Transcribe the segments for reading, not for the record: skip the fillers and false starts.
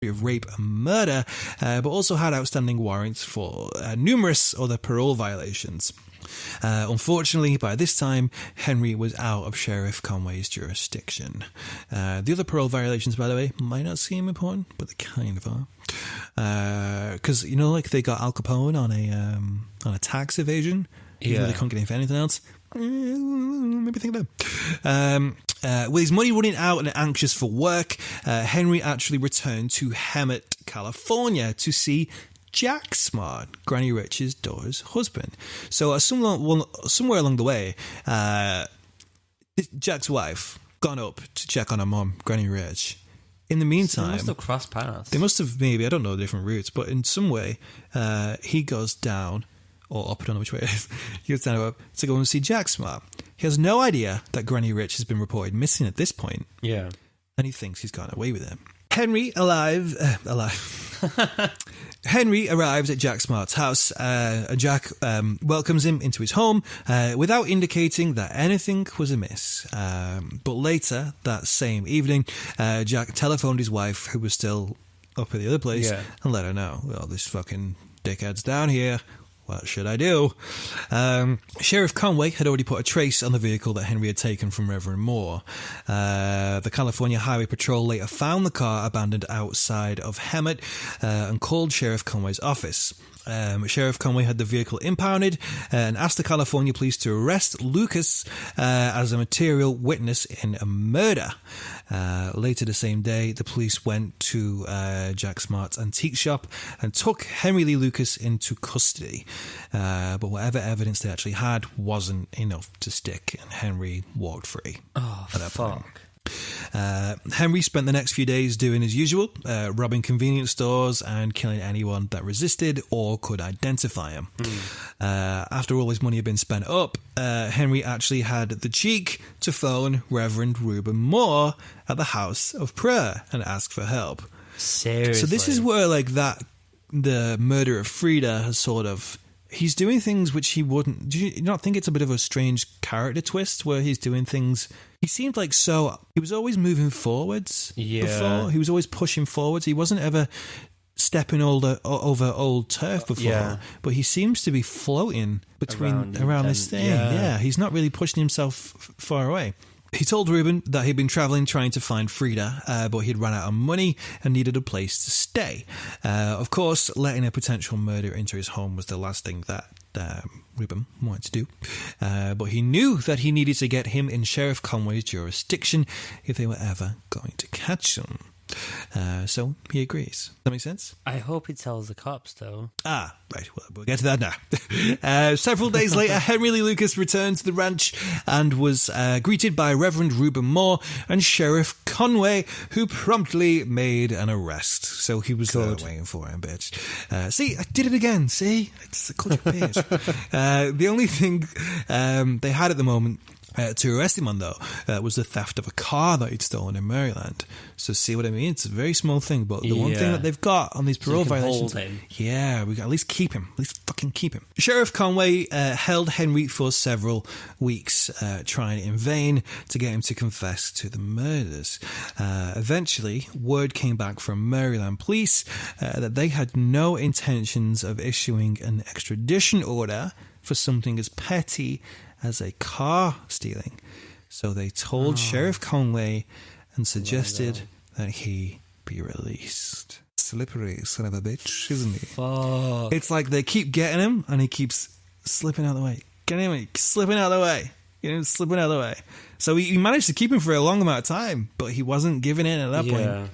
of rape and murder, but also had outstanding warrants for numerous other parole violations. Unfortunately, by this time, Henry was out of Sheriff Conway's jurisdiction. The other parole violations, by the way, might not seem important, but they kind of are. Because, like they got Al Capone on a tax evasion, even though they couldn't get him for anything else. Maybe think about it. With his money running out and anxious for work, Henry actually returned to Hemet, California to see Jack Smart, Granny Rich's daughter's husband. So somewhere along the way, Jack's wife gone up to check on her mum, Granny Rich. In the meantime, they must have crossed paths. They must have, maybe, I don't know the different routes, but in some way, he goes down, or up, I don't know which way it is. He goes down to go and see Jack Smart. He has no idea that Granny Rich has been reported missing at this point. Yeah. And he thinks he's gotten away with it. Henry Henry arrives at Jack Smart's house, and Jack welcomes him into his home without indicating that anything was amiss. But later that same evening, Jack telephoned his wife, who was still up at the other place, and let her know, well, this fucking dickhead's down here. What should I do? Sheriff Conway had already put a trace on the vehicle that Henry had taken from Reverend Moore. The California Highway Patrol later found the car abandoned outside of Hemet and called Sheriff Conway's office. Sheriff Conway had the vehicle impounded and asked the California police to arrest Lucas as a material witness in a murder. Later the same day, the police went to Jack Smart's antique shop and took Henry Lee Lucas into custody. But whatever evidence they actually had wasn't enough to stick, and Henry walked free. Oh, at that fuck. point. Henry spent the next few days doing his usual, robbing convenience stores and killing anyone that resisted or could identify him. After all his money had been spent up, Henry actually had the cheek to phone Reverend Reuben Moore at the House of Prayer and ask for help. Seriously? So this is where the murder of Frida has sort of... He's doing things which he wouldn't... Do you not think it's a bit of a strange character twist where he's doing things... He seemed like he was always moving forwards before. He was always pushing forwards. He wasn't ever stepping over old turf before. But he seems to be floating around this thing. Yeah, he's not really pushing himself far away. He told Reuben that he'd been travelling trying to find Frida, but he'd run out of money and needed a place to stay. Of course, letting a potential murderer into his home was the last thing that Reuben wanted to do. But he knew that he needed to get him in Sheriff Conway's jurisdiction if they were ever going to catch him. So he agrees. Does that make sense? I hope he tells the cops, though. Right. Well, we'll get to that now. Several days later, Henry Lee Lucas returned to the ranch and was greeted by Reverend Reuben Moore and Sheriff Conway, who promptly made an arrest. So he was waiting for him, bitch. See, I did it again. See? It's a culture page. The only thing they had at the moment to arrest him on, though, was the theft of a car that he'd stolen in Maryland. So see what I mean? It's a very small thing, but the one thing that they've got on these parole violations... Hold him. Yeah, we got at least keep him. At least fucking keep him. Sheriff Conway held Henry for several weeks, trying in vain to get him to confess to the murders. Eventually, word came back from Maryland police that they had no intentions of issuing an extradition order for something as petty as a car stealing. So they told Sheriff Conway and suggested that he be released. Slippery son of a bitch, isn't he? Fuck. It's like they keep getting him and he keeps slipping out of the way. Getting him, slipping out of the way. Slipping out of the way. So he managed to keep him for a long amount of time, but he wasn't giving in at that point.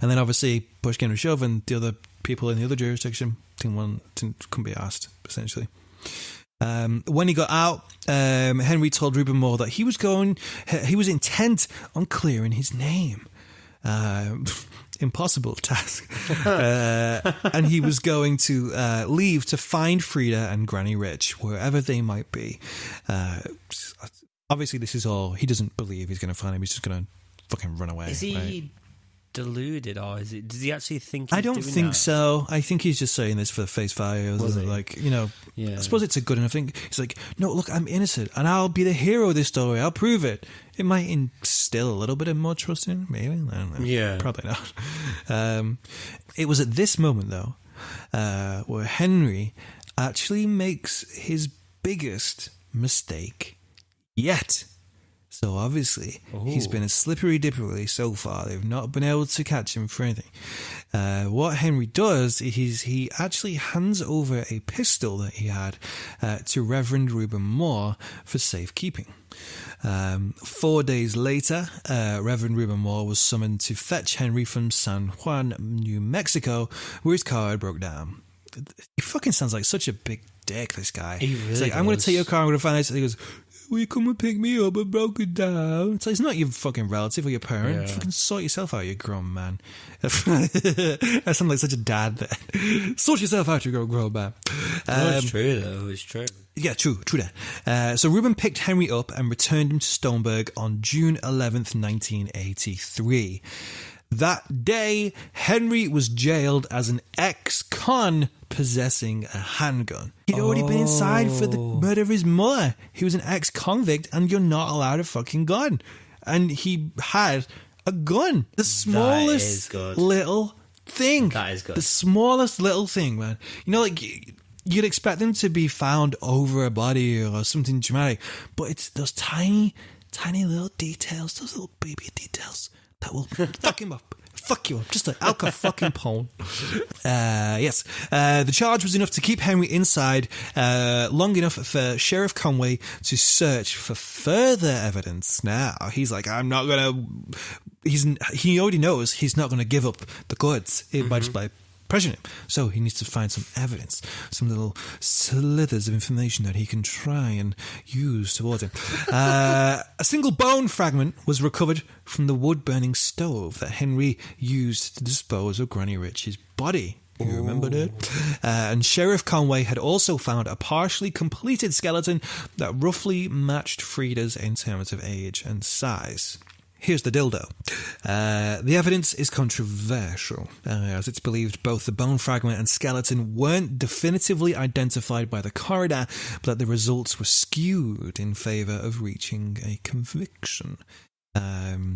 And then obviously push came to shove and the other people in the other jurisdiction couldn't be asked, essentially. When he got out, Henry told Reuben Moore that he was intent on clearing his name. Impossible task. And he was going to leave to find Frida and Granny Rich, wherever they might be. Obviously, this is all... He doesn't believe he's going to find him. He's just going to fucking run away. Is he deluded, or does he actually think? I He's don't doing think that? so. I think he's just saying this for face value. Was he? Like, you know, Yeah. I suppose it's a good enough thing. He's like, no, look, I'm innocent, and I'll be the hero of this story. I'll prove it. It might instill a little bit of more trust in him, maybe. I don't know. Yeah. Probably not. It was at this moment, though, where Henry actually makes his biggest mistake yet. So obviously, he's been a slippery dippery so far. They've not been able to catch him for anything. What Henry does is he actually hands over a pistol that he had to Reverend Reuben Moore for safekeeping. 4 days later, Reverend Reuben Moore was summoned to fetch Henry from San Juan, New Mexico, where his car had broke down. He fucking sounds like such a big dick, this guy. He really He's like, I'm going to take your car, I'm going to find it. And he goes, will you come and pick me up? I broke it down. It's like, it's not your fucking relative or your parent. Yeah. Fucking sort yourself out, you grown man. I sound like such a dad. Sort yourself out, you grown man. It's true, though. It's true. Yeah, true that. So Reuben picked Henry up and returned him to Stoneburg on June 11th, 1983. That day, Henry was jailed as an ex-con possessing a handgun. He'd already been inside for the murder of his mother. He was an ex-convict, and you're not allowed a fucking gun. And he had a gun. The smallest little thing. That is good. The smallest little thing, man. You know, like, you'd expect them to be found over a body or something dramatic, but it's those tiny little details, those little baby details that will fuck him up. Fuck you up. Just like Alka fucking Pone. Yes. The charge was enough to keep Henry inside long enough for Sheriff Conway to search for further evidence. Now, he's like, I'm not going to... He already knows he's not going to give up the goods by just by pressuring him. So he needs to find some evidence, some little slithers of information that he can try and use towards him. A single bone fragment was recovered from the wood-burning stove that Henry used to dispose of Granny Rich's body. You remember that? And Sheriff Conway had also found a partially completed skeleton that roughly matched Frida's in terms of age and size. Here's the dildo. The evidence is controversial, as it's believed both the bone fragment and skeleton weren't definitively identified by the coroner, but that the results were skewed in favour of reaching a conviction.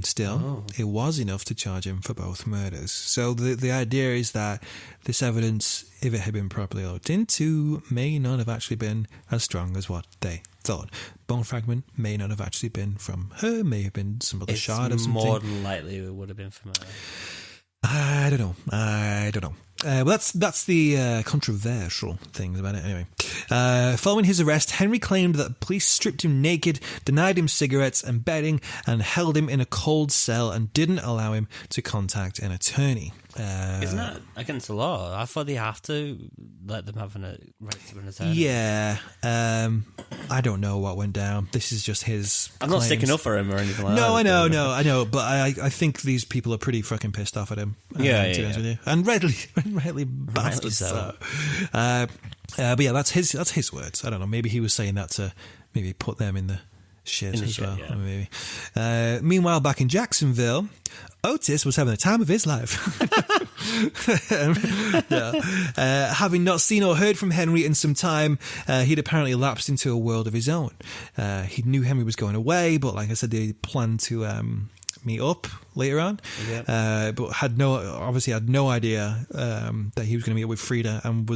Still, it was enough to charge him for both murders. So the idea is that this evidence, if it had been properly looked into, may not have actually been as strong as what they thought. Bone fragment may not have actually been from her, may have been some other shard or something. More than likely it would have been from her. I don't know. Well, that's the controversial things about it. Anyway, following his arrest, Henry claimed that police stripped him naked, denied him cigarettes and bedding, and held him in a cold cell and didn't allow him to contact an attorney. Isn't that against the law? I thought they have to let them have a right to an attorney. Yeah, I don't know what went down. This is just his I'm claims. not sticking up for him or anything like that. No, I know, but I think these people are pretty fucking pissed off at him. To be honest with you. And rightly bastards. so. But yeah, that's his words. I don't know. Maybe he was saying that to maybe put them in the shit as well. Yeah. Maybe. Meanwhile, back in Jacksonville, Ottis was having the time of his life. Having not seen or heard from Henry in some time, he'd apparently lapsed into a world of his own. He knew Henry was going away, but like I said, they planned to meet up later on. Yeah. But had no idea that he was going to meet up with Frida, and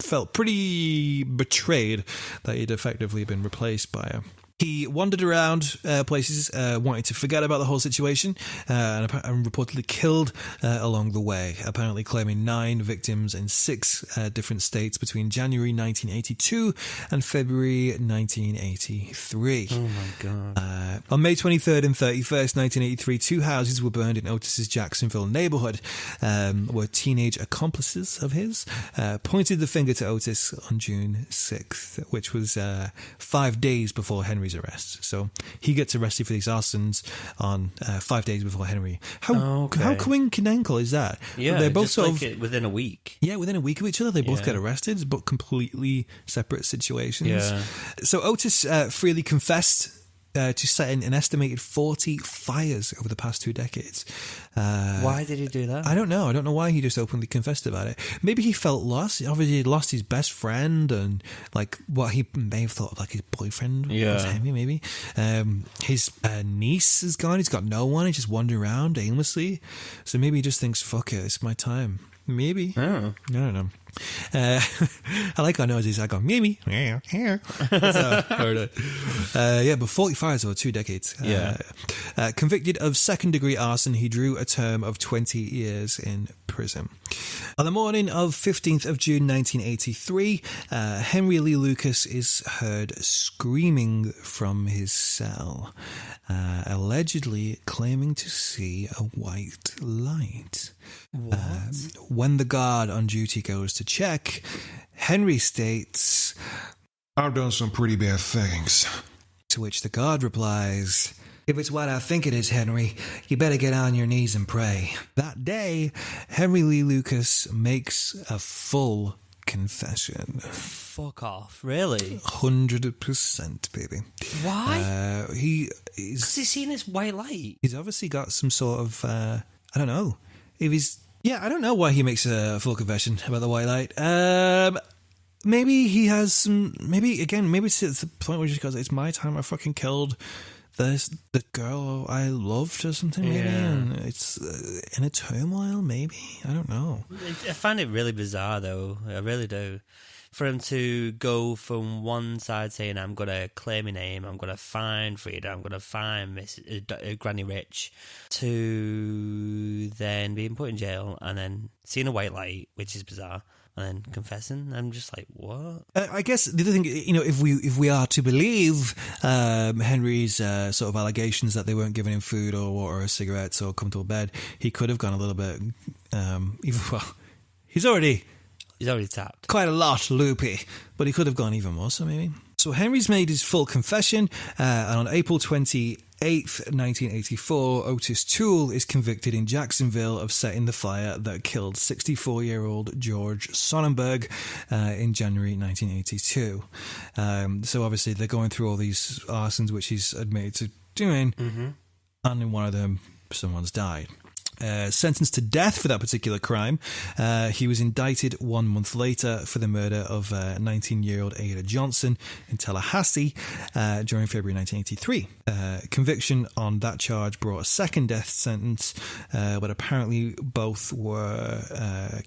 felt pretty betrayed that he'd effectively been replaced by her. He wandered around places, wanting to forget about the whole situation, and reportedly killed along the way, apparently claiming 9 victims in 6 different states between January 1982 and February 1983. Oh my God. On May 23rd and 31st, 1983, 2 houses were burned in Otis's Jacksonville neighborhood, where teenage accomplices of his pointed the finger to Otis on June 6th, which was 5 days before Henry's arrest. So he gets arrested for these arsons on 5 days before Henry. How coincidental is that? Yeah, they're both just within a week. Yeah, within a week of each other, they both get arrested, but completely separate situations. Yeah. So Otis freely confessed to setting an estimated 40 fires over the past 2 decades. Why did he do that? I don't know. I don't know why he just openly confessed about it. Maybe he felt lost. Obviously, he'd lost his best friend and like what he may have thought of like his boyfriend was Henry, maybe. His niece is gone. He's got no one. He's just wandering around aimlessly. So maybe he just thinks, fuck it, it's my time. Maybe. Oh. I don't know. I like our noses. I go, maybe. That's how I heard it. But 40 fires over 2 decades. Convicted of second-degree arson, he drew a term of 20 years in prison. On the morning of 15th of June 1983, Henry Lee Lucas is heard screaming from his cell, allegedly claiming to see a white light. When the guard on duty goes to check, Henry states, "I've done some pretty bad things." To which the guard replies, "If it's what I think it is, Henry, you better get on your knees and pray." That day, Henry Lee Lucas makes a full confession. Fuck off. Really? 100%, baby. Why? Because He's he's seen this white light. he's obviously got some sort of, I don't know. If he's, I don't know why he makes a full confession about the white light. Maybe he has some, maybe it's at the point where he just goes, it's my time, I fucking killed the girl I loved or something, maybe, and it's in a turmoil, maybe. I don't know. I find it really bizarre, though. I really do. For him to go from one side saying, I'm going to clear my name, I'm going to find Frida, I'm going to find Miss Granny Rich, to then being put in jail and then seeing a white light, which is bizarre, and then confessing. I'm just like, what? I guess the other thing, if we are to believe Henry's sort of allegations that they weren't giving him food or water or cigarettes or comfortable bed, he could have gone a little bit, he's already tapped. quite a lot loopy, but he could have gone even more so, maybe. So Henry's made his full confession, and on April 28th, 1984, Ottis Toole is convicted in Jacksonville of setting the fire that killed 64-year-old George Sonnenberg in January 1982. So obviously they're going through all these arsons which he's admitted to doing, and in one of them, someone's died. Sentenced to death for that particular crime. He was indicted 1 month later for the murder of 19-year-old Ada Johnson in Tallahassee during February 1983. Conviction on that charge brought a second death sentence, but apparently both were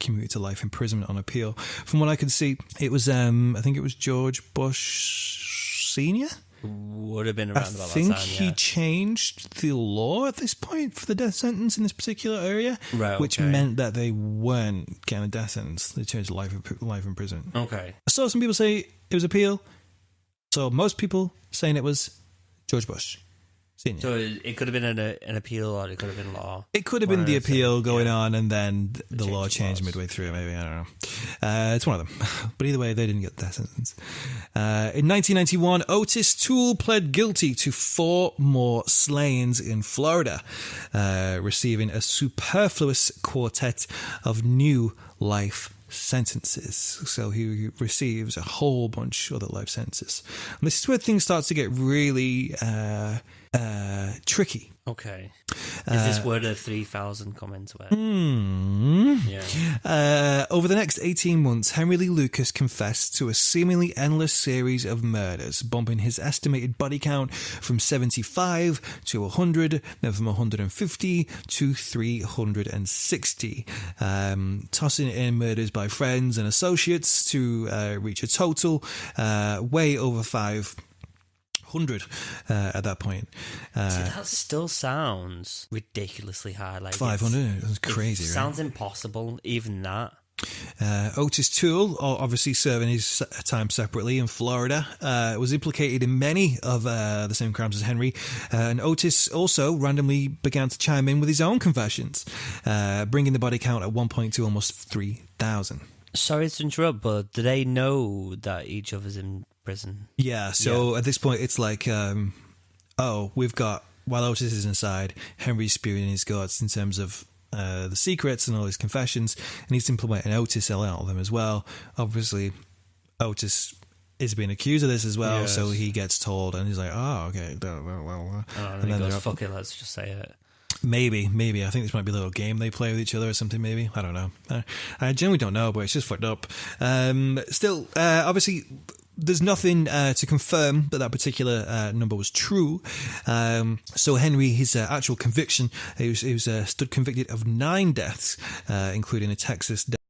commuted to life imprisonment on appeal. From what I could see, it was I think it was George Bush Sr.? Would have been around about that time, I think he changed the law at this point for the death sentence in this particular area, right, which meant that they weren't getting a death sentence. They changed to life imprisonment. Okay. I saw some people say it was appeal. So most people saying it was George Bush Senior. So it could have been an appeal, or it could have been law. It could have been the appeal going on, and then the law changed midway through, maybe. I don't know. It's one of them. But either way, they didn't get that sentence. In 1991, Ottis Toole pled guilty to 4 more slayings in Florida, receiving a superfluous quartet of new life sentences. So he receives a whole bunch of other life sentences. And this is where things start to get really tricky. Okay. Is this where the 3,000 comments were? Over the next 18 months, Henry Lee Lucas confessed to a seemingly endless series of murders, bumping his estimated body count from 75 to 100, then from 150 to 360, tossing in murders by friends and associates to reach a total way over 500 at that point. See, that still sounds ridiculously high. Like 500? That's crazy, right? Sounds impossible, even that. Ottis Toole, obviously serving his time separately in Florida, was implicated in many of the same crimes as Henry, and Ottis also randomly began to chime in with his own confessions, bringing the body count at one point to almost 3,000. Sorry to interrupt, but do they know that each other's in prison? Yeah, so at this point it's like, we've got, while Ottis is inside, Henry's spewing his guts in terms of the secrets and all his confessions, and he's implementing Ottis out of them as well. Obviously, Ottis is being accused of this as well. Yes. So he gets told, and he's like, "Oh, okay." And then he goes, "Fuck it, let's just say it." Maybe. I think this might be a little game they play with each other or something, maybe. I don't know. I genuinely don't know, but it's just fucked up. Still, obviously, there's nothing to confirm that particular number was true. So Henry, his actual conviction, he was stood convicted of 9 deaths, including a Texas death.